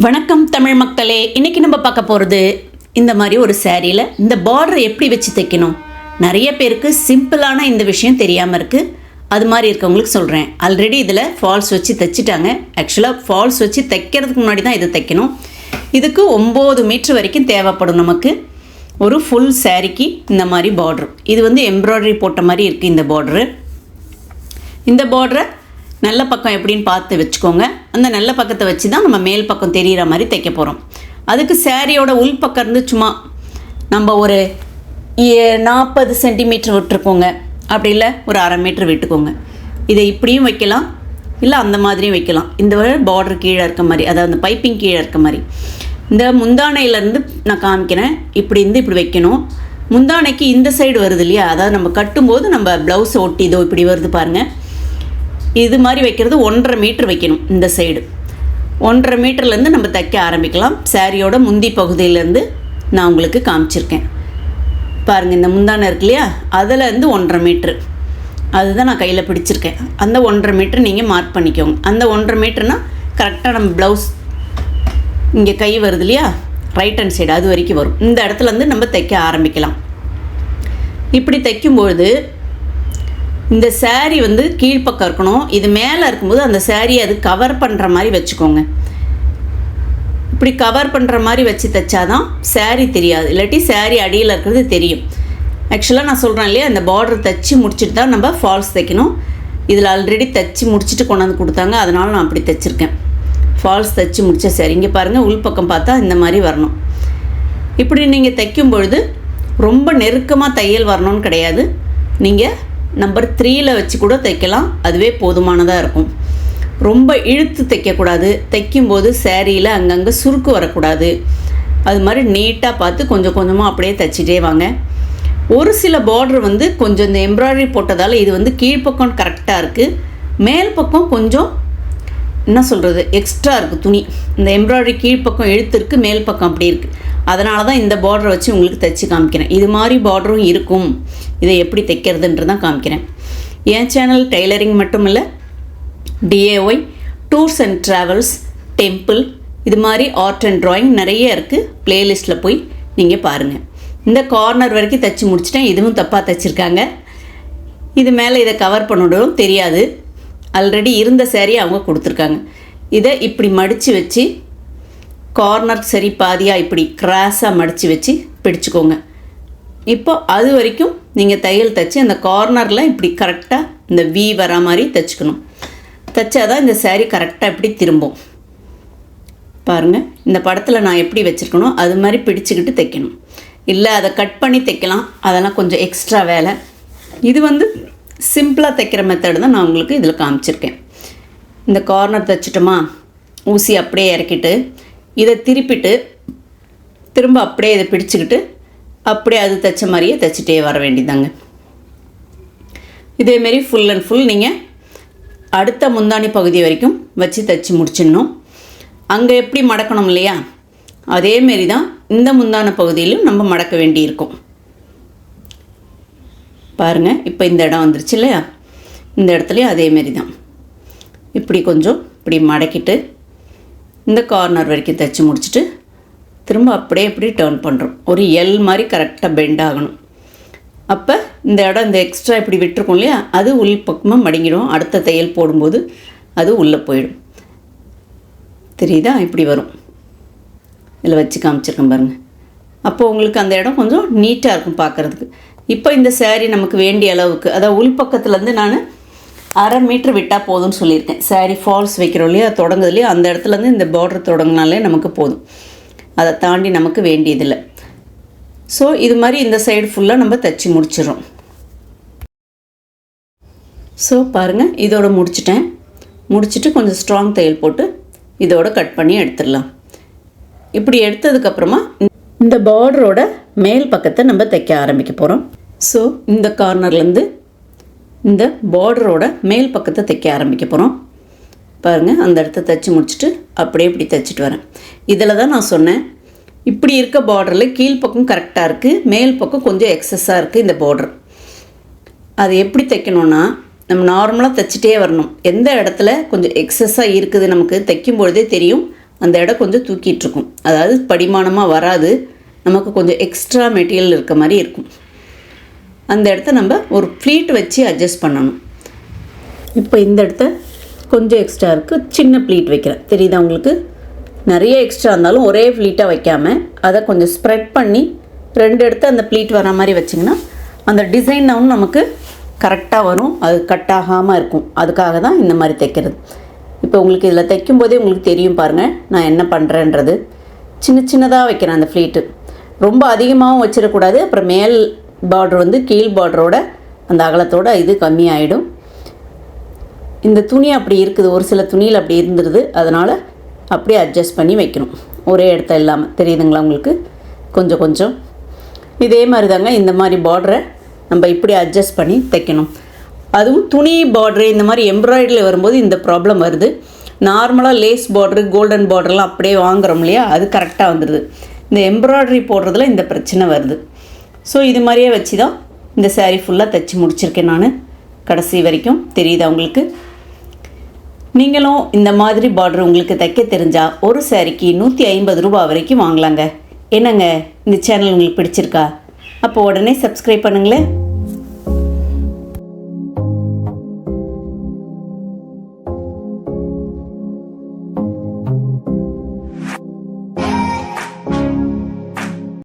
வணக்கம் தமிழ் மக்களே. இன்றைக்கி நம்ம பார்க்க போகிறது இந்த மாதிரி ஒரு சாரியில் இந்த பார்டர் எப்படி வச்சு தைக்கணும். நிறைய பேருக்கு சிம்பிளான இந்த விஷயம் தெரியாமல் இருக்குது. அது மாதிரி இருக்கவங்களுக்கு சொல்கிறேன். ஆல்ரெடி இதில் ஃபால்ஸ் வச்சு தைச்சிட்டாங்க. ஆக்சுவலாக ஃபால்ஸ் வச்சு தைக்கிறதுக்கு முன்னாடி தான் இதை தைக்கணும். இதுக்கு 9 மீட்டர் வரைக்கும் தேவைப்படும் நமக்கு. ஒரு ஃபுல் சாரிக்கு இந்த மாதிரி பார்டர். இது எம்ப்ராய்டரி போட்ட மாதிரி இருக்குது இந்த பார்டரு. இந்த பார்டரை நல்ல பக்கம் எப்படின்னு பார்த்து வச்சுக்கோங்க. அந்த நல்ல பக்கத்தை வச்சு தான் நம்ம மேல் பக்கம் தெரிகிற மாதிரி தைக்க போகிறோம். அதுக்கு சாரியோட உள் பக்கம் இருந்து சும்மா நம்ம ஒரு 40 சென்டிமீட்டர் விட்டுருக்கோங்க. அப்படி இல்லை ஒரு 1/2 மீட்டர் விட்டுக்கோங்க. இதை இப்படியும் வைக்கலாம், இல்லை அந்த மாதிரியும் வைக்கலாம். இந்த பார்டர் கீழே இருக்க மாதிரி, அதாவது அந்த பைப்பிங் கீழே இருக்க மாதிரி. இந்த முந்தானையிலேருந்து நான் காமிக்கிறேன். இப்படி இப்படி வைக்கணும். முந்தானைக்கு இந்த சைடு வருது இல்லையா, அதாவது நம்ம கட்டும்போது நம்ம ப்ளவுஸை ஒட்டி இதோ இப்படி வருது பாருங்கள். இது மாதிரி வைக்கிறது 1.5 மீட்டர் வைக்கணும். இந்த சைடு 1.5 மீட்டர்லேருந்து நம்ம தைக்க ஆரம்பிக்கலாம். சாரியோட முந்தி பகுதியிலேருந்து நான் உங்களுக்கு காமிச்சிருக்கேன் பாருங்கள். இந்த முந்தானை இருக்கு இல்லையா, அதிலேருந்து 1.5 மீட்ரு அதுதான் நான் கையில் பிடிச்சிருக்கேன். அந்த 1.5 மீட்டர் நீங்கள் மார்க் பண்ணிக்கோங்க. அந்த 1.5 மீட்டர்னால் கரெக்டாக நம்ம ப்ளவுஸ் இங்கே கை வருது இல்லையா, ரைட் ஹேண்ட் சைடு அது வரைக்கும் வரும். இந்த இடத்துலேருந்து நம்ம தைக்க ஆரம்பிக்கலாம். இப்படி தைக்கும்பொழுது இந்த சாரீ கீழ்ப்பக்கம் இருக்கணும். இது மேலே இருக்கும்போது அந்த சாரியை அது கவர் பண்ணுற மாதிரி வச்சுக்கோங்க. இப்படி கவர் பண்ணுற மாதிரி வச்சு தைச்சாதான் சாரீ தெரியாது, இல்லாட்டி சாரீ அடியில் இருக்கிறது தெரியும். ஆக்சுவலாக நான் சொல்கிறேன் இல்லையா, இந்த பார்டர் தைச்சி முடிச்சுட்டு தான் நம்ம ஃபால்ஸ் தைக்கணும். இதில் ஆல்ரெடி தைச்சி முடிச்சுட்டு கொண்டாந்து கொடுத்தாங்க, அதனால் நான் அப்படி தைச்சிருக்கேன். ஃபால்ஸ் தைச்சி முடித்த சாரீ இங்கே பாருங்கள். உள்பக்கம் பார்த்தா இந்த மாதிரி வரணும். இப்படி நீங்கள் தைக்கும் பொழுது ரொம்ப நெருக்கமாக தையல் வரணும்னு கிடையாது. நீங்கள் நம்பர் 3 வச்சு கூட தைக்கலாம், அதுவே போதுமானதாக இருக்கும். ரொம்ப இழுத்து தைக்கக்கூடாது. தைக்கும்போது சாரியில் அங்கங்கே சுருக்கு வரக்கூடாது. அது மாதிரி நீட்டாக பார்த்து கொஞ்சம் கொஞ்சமாக அப்படியே தைச்சிட்டே வாங்க. ஒரு சில பார்டர் கொஞ்சம் இந்த எம்ப்ராய்டரி போட்டதால் இது கீழ்ப்பக்கம் கரெக்டாக இருக்குது. மேல் பக்கம் கொஞ்சம் என்ன சொல்கிறது எக்ஸ்ட்ரா இருக்குது துணி. இந்த எம்ப்ராய்டரி கீழ்ப்பக்கம் இழுத்து இருக்குது, மேல் பக்கம் அப்படி இருக்குது. அதனால தான் இந்த பார்டரை வச்சு உங்களுக்கு தைச்சி காமிக்கிறேன். இது மாதிரி பார்டரும் இருக்கும். இதை எப்படி தைக்கிறதுன்றது தான் காமிக்கிறேன். என் சேனல் டெய்லரிங் மட்டும் இல்லை, DIY, tours and travels, temple, இது மாதிரி ஆர்ட் அண்ட் ட்ராயிங் நிறைய இருக்குது. ப்ளேலிஸ்ட்டில் போய் நீங்கள் பாருங்கள். இந்த கார்னர் வரைக்கும் தைச்சி முடிச்சிட்டேன். இதுவும் தப்பாக தைச்சிருக்காங்க. இது மேலே இதை கவர் பண்ணணும் தெரியாது. ஆல்ரெடி இருந்த சாரீ அவங்க கொடுத்துருக்காங்க. இதை இப்படி மடித்து வச்சு கார்னர் சரி பாதியாக இப்படி கிராஸாக மடித்து வச்சு பிடிச்சிக்கோங்க. இப்போ அது வரைக்கும் நீங்கள் தையல் தைச்சி அந்த கார்னரில் இப்படி கரெக்டாக இந்த V வர மாதிரி தைச்சிக்கணும். தைச்சாதான் இந்த சாரீ கரெக்டாக இப்படி திரும்பும். பாருங்கள், இந்த படத்தில் நான் எப்படி வச்சுருக்கணும் அது மாதிரி பிடிச்சிக்கிட்டு தைக்கணும். இல்லை அதை கட் பண்ணி தைக்கலாம், அதெல்லாம் கொஞ்சம் எக்ஸ்ட்ரா வேலை. இது சிம்பிளாக தைக்கிற மெத்தடு தான் நான் உங்களுக்கு இதில் காமிச்சிருக்கேன். இந்த கார்னர் தைச்சிட்டோமா, ஊசி அப்படியே இறக்கிட்டு இதை திருப்பிட்டு திரும்ப அப்படியே இதை பிடிச்சிக்கிட்டு அப்படியே அது தைச்ச மாதிரியே தைச்சிட்டே வர வேண்டியதாங்க. இதேமாரி ஃபுல் அண்ட் ஃபுல் நீங்கள் அடுத்த முந்தானி பகுதி வரைக்கும் வச்சு தைச்சி முடிச்சிடணும். அங்கே எப்படி மடக்கணும் இல்லையா, அதேமாரி தான் இந்த முந்தான பகுதியிலும் நம்ம மடக்க வேண்டியிருக்கும். பாருங்கள், இப்போ இந்த இடம் வந்துருச்சு இல்லையா, இந்த இடத்துலையும் அதேமாரி தான் இப்படி கொஞ்சம் இப்படி மடக்கிட்டு இந்த கார்னர் வரைக்கும் தைச்சி முடிச்சுட்டு திரும்ப அப்படியே இப்படி டேர்ன் பண்ணுறோம். ஒரு எல் மாதிரி கரெக்டாக பெண்ட் ஆகணும். அப்போ இந்த இடம் இந்த எக்ஸ்ட்ரா இப்படி விட்டுருக்கோம் இல்லையா, அது உள் பக்கமாக மடங்கிடும். அடுத்த தையல் போடும்போது அது உள்ளே போயிடும். தெரியுதா, இப்படி வரும். இதில் வச்சு காமிச்சிருக்கேன் பாருங்கள். அப்போ உங்களுக்கு அந்த இடம் கொஞ்சம் நீட்டாக இருக்கும் பார்க்குறதுக்கு. இப்போ இந்த சாரீ நமக்கு வேண்டிய அளவுக்கு, அதாவது உள்பக்கத்துலேருந்து நான் 1/2 மீட்டர் விட்டால் போதும்னு சொல்லியிருக்கேன். சாரீ ஃபால்ஸ் வைக்கிறோம் இல்லையா, தொடங்குதுலையே அந்த இடத்துலேருந்து இந்த பார்டர் தொடங்கினாலே நமக்கு போதும். அதை தாண்டி நமக்கு வேண்டியதில்லை. ஸோ இது மாதிரி இந்த சைடு ஃபுல்லாக நம்ம தைச்சி முடிச்சிடறோம். ஸோ பாருங்கள், இதோட முடிச்சிட்டேன். முடிச்சுட்டு கொஞ்சம் ஸ்ட்ராங் தையல் போட்டு இதோட கட் பண்ணி எடுத்துடலாம். இப்படி எடுத்ததுக்கப்புறமா இந்த பார்டரோட மேல் பக்கத்தை நம்ம தைக்க ஆரம்பிக்க போகிறோம். ஸோ இந்த கார்னர்லேருந்து இந்த பார்டரோட மேல் பக்கத்தை தைக்க ஆரம்பிக்க போகிறோம். பாருங்கள், அந்த இடத்த தைச்சி முடிச்சுட்டு அப்படியே இப்படி தைச்சிட்டு வரேன். இதில் தான் நான் சொன்னேன், இப்படி இருக்க பார்டரில் கீழ்ப்பக்கம் கரெக்டாக இருக்குது, மேல் பக்கம் கொஞ்சம் எக்ஸஸாக இருக்குது இந்த பார்டர். அது எப்படி தைக்கணுன்னா, நம்ம நார்மலாக தைச்சிட்டே வரணும். எந்த இடத்துல கொஞ்சம் எக்ஸஸாக இருக்குது நமக்கு தைக்கும் பொழுதே தெரியும், அந்த இடம் கொஞ்சம் தூக்கிட்டுருக்கும். அதாவது படிமானமாக வராது, நமக்கு கொஞ்சம் எக்ஸ்ட்ரா மெட்டீரியல் இருக்க மாதிரி இருக்கும். அந்த இடத்த நம்ம ஒரு ப்ளீட் வச்சு அட்ஜஸ்ட் பண்ணணும். இப்போ இந்த இடத்த கொஞ்சம் எக்ஸ்ட்ரா இருக்குது, சின்ன ப்ளீட் வைக்கிறேன். தெரியுதா உங்களுக்கு? நிறைய எக்ஸ்ட்ரா இருந்தாலும் ஒரே ப்ளீட்டாக வைக்காமல் அதை கொஞ்சம் ஸ்ப்ரெட் பண்ணி 2 இடத்த அந்த ப்ளீட் வர மாதிரி வச்சிங்கன்னா அந்த டிசைனும் நமக்கு கரெக்டாக வரும், அது கட் ஆகாமல் இருக்கும். அதுக்காக தான் இந்த மாதிரி தைக்கிறது. இப்போ உங்களுக்கு இதில் தைக்கும் போதே உங்களுக்கு தெரியும் பாருங்கள் நான் என்ன பண்ணுறேன்றது. சின்ன சின்னதாக வைக்கிறேன் அந்த ப்ளீட்டு, ரொம்ப அதிகமாகவும் வச்சிடக்கூடாது. அப்புறம் மேல் பார்டர் வந்து கீழ் பார்டரோட அந்த அகலத்தோட இது கம்மியாயிடும். இந்த துணி அப்படி இருக்குது, ஒரு சில துணியில் அப்படி இருந்துருது, அதனால் அப்படியே அட்ஜஸ்ட் பண்ணி வைக்கணும், ஒரே இடத்த இல்லாமல். தெரியுதுங்களா உங்களுக்கு? கொஞ்சம் கொஞ்சம் இதே மாதிரி தாங்க இந்த மாதிரி பார்டரை நம்ம இப்படி அட்ஜஸ்ட் பண்ணி தைக்கணும். அதுவும் துணி பார்டரு இந்த மாதிரி எம்ப்ராய்டரியில் வரும்போது இந்த ப்ராப்ளம் வருது. நார்மலாக லேஸ் பார்டரு கோல்டன் பார்டர்லாம் அப்படியே வாங்குகிறோம் இல்லையா, அது கரெக்டாக வந்துடுது. இந்த எம்ப்ராய்டரி போடுறதுல இந்த பிரச்சனை வருது. ஸோ இது மாதிரியே வச்சு தான் இந்த சாரீ ஃபுல்லாக தைச்சி முடிச்சிருக்கேன் நான் கடைசி வரைக்கும். தெரியுதா உங்களுக்கு? நீங்களும் இந்த மாதிரி பார்டர் உங்களுக்கு தைக்க தெரிஞ்சால் ஒரு சாரீக்கு 150 ரூபா வரைக்கும் வாங்கலாங்க. என்னங்க, இந்த சேனல் உங்களுக்கு பிடிச்சிருக்கா? அப்போ உடனே சப்ஸ்கிரைப் பண்ணுங்களேன்.